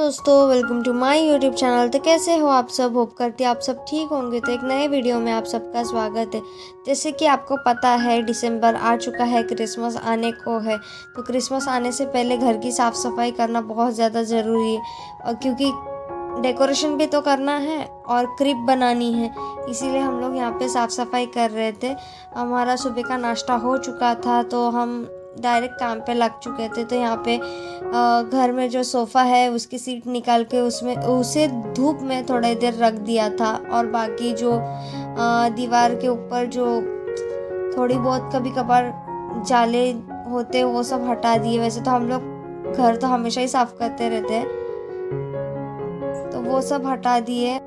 दोस्तों, welcome to my YouTube channel. तो कैसे हो आप सब? होप करती आप सब ठीक होंगे। तो एक नए वीडियो में आप सबका स्वागत है। जैसे कि आपको पता है, दिसंबर आ चुका है, क्रिसमस आने को है। तो क्रिसमस आने से पहले घर की साफ़ सफाई करना बहुत ज़्यादा ज़रूरी है, और क्योंकि डेकोरेशन भी तो करना है और क्रिप बनानी है, इसीलिए हम लोग यहाँ पे साफ़ सफाई कर रहे थे। हमारा सुबह का नाश्ता हो चुका था तो हम डायरेक्ट काम पे लग चुके थे। तो यहाँ पे घर में जो सोफ़ा है उसकी सीट निकाल के उसमें उसे धूप में थोड़ी देर रख दिया था, और बाकी जो दीवार के ऊपर जो थोड़ी बहुत कभी कभार जाले होते वो सब हटा दिए। वैसे तो हम लोग घर तो हमेशा ही साफ़ करते रहते हैं, तो वो सब हटा दिए।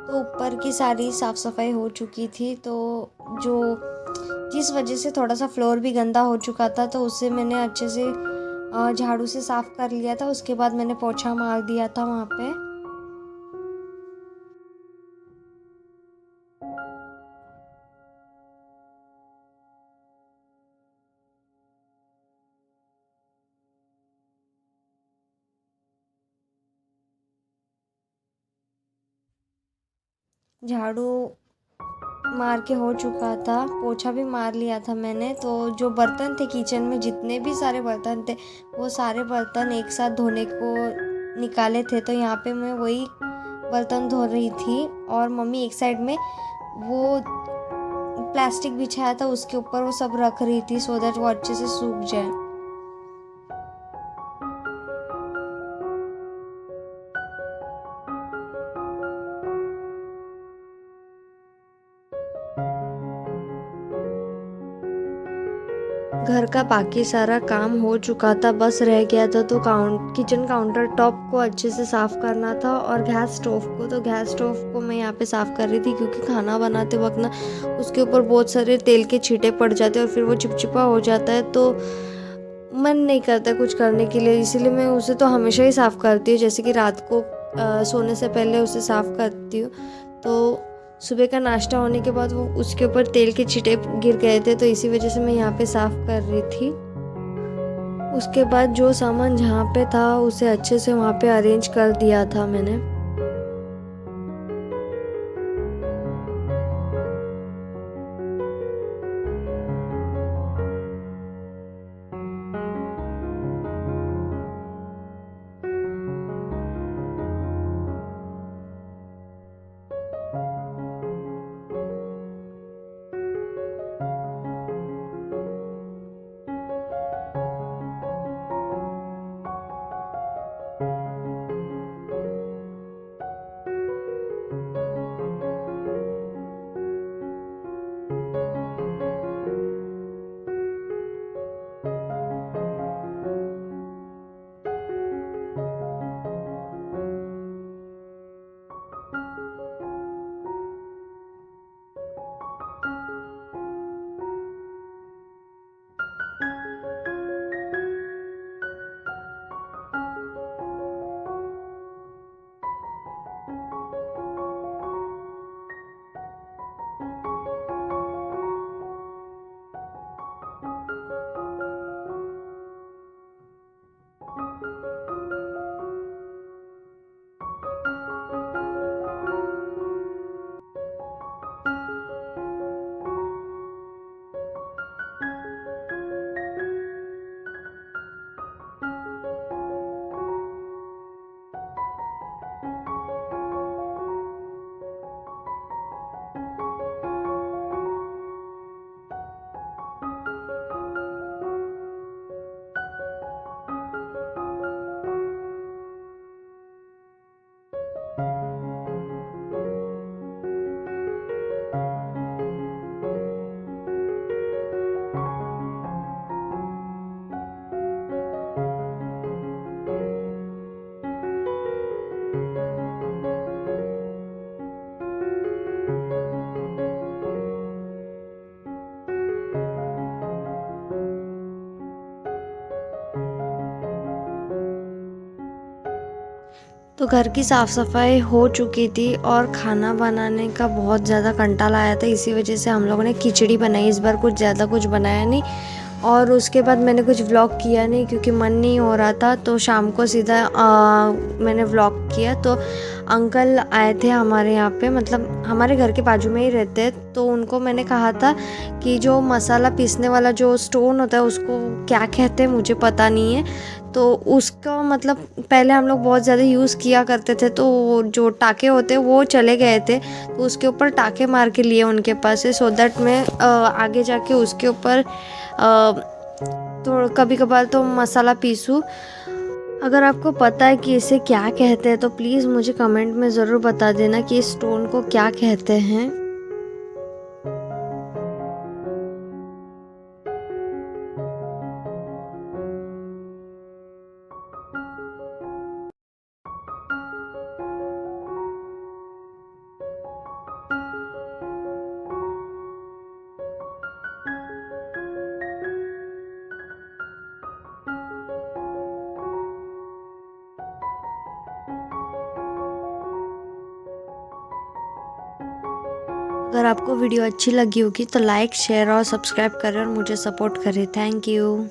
तो ऊपर की सारी साफ़ सफाई हो चुकी थी। तो जो जिस वजह से थोड़ा सा फ्लोर भी गंदा हो चुका था, तो उसे मैंने अच्छे से झाड़ू से साफ़ कर लिया था। उसके बाद मैंने पोछा मार दिया था वहाँ पे। झाड़ू मार के हो चुका था, पोछा भी मार लिया था मैंने। तो जो बर्तन थे किचन में, जितने भी सारे बर्तन थे, वो सारे बर्तन एक साथ धोने को निकाले थे। तो यहाँ पे मैं वही बर्तन धो रही थी, और मम्मी एक साइड में वो प्लास्टिक बिछाया था उसके ऊपर वो सब रख रही थी, सो दैट वो अच्छे से सूख जाए। घर का बाकी सारा काम हो चुका था, बस रह गया था तो किचन काउंटर टॉप को अच्छे से साफ़ करना था, और गैस स्टोव को। तो गैस स्टोव को मैं यहाँ पे साफ़ कर रही थी, क्योंकि खाना बनाते वक्त ना उसके ऊपर बहुत सारे तेल के छींटे पड़ जाते हैं और फिर वो चिपचिपा हो जाता है, तो मन नहीं करता कुछ करने के लिए। इसीलिए मैं उसे तो हमेशा ही साफ़ करती हूँ। जैसे कि रात को सोने से पहले उसे साफ़ करती हूँ। तो सुबह का नाश्ता होने के बाद वो उसके ऊपर तेल के छींटे गिर गए थे, तो इसी वजह से मैं यहाँ पे साफ़ कर रही थी। उसके बाद जो सामान जहाँ पे था उसे अच्छे से वहाँ पे अरेंज कर दिया था मैंने। तो घर की साफ़ सफाई हो चुकी थी और खाना बनाने का बहुत ज़्यादा कंटाला आया था, इसी वजह से हम लोगों ने खिचड़ी बनाई। इस बार कुछ ज़्यादा कुछ बनाया नहीं और उसके बाद मैंने कुछ व्लॉग किया नहीं क्योंकि मन नहीं हो रहा था। तो शाम को सीधा मैंने व्लॉग किया। तो अंकल आए थे हमारे यहाँ पे, मतलब हमारे घर के बाजू में ही रहते हैं। तो उनको मैंने कहा था कि जो मसाला पीसने वाला जो स्टोन होता है उसको क्या कहते हैं मुझे पता नहीं है। तो उसका मतलब पहले हम लोग बहुत ज़्यादा यूज़ किया करते थे, तो जो टाके होते वो चले गए थे, तो उसके ऊपर टाके मार के लिए उनके पास से, सो दैट मैं आगे जाके उसके ऊपर तो कभी कभार तो मसाला पीसूँ। अगर आपको पता है कि इसे क्या कहते हैं तो प्लीज़ मुझे कमेंट में ज़रूर बता देना कि इस स्टोन को क्या कहते हैं। अगर आपको वीडियो अच्छी लगी होगी तो लाइक शेयर और सब्सक्राइब करें और मुझे सपोर्ट करें। Thank you.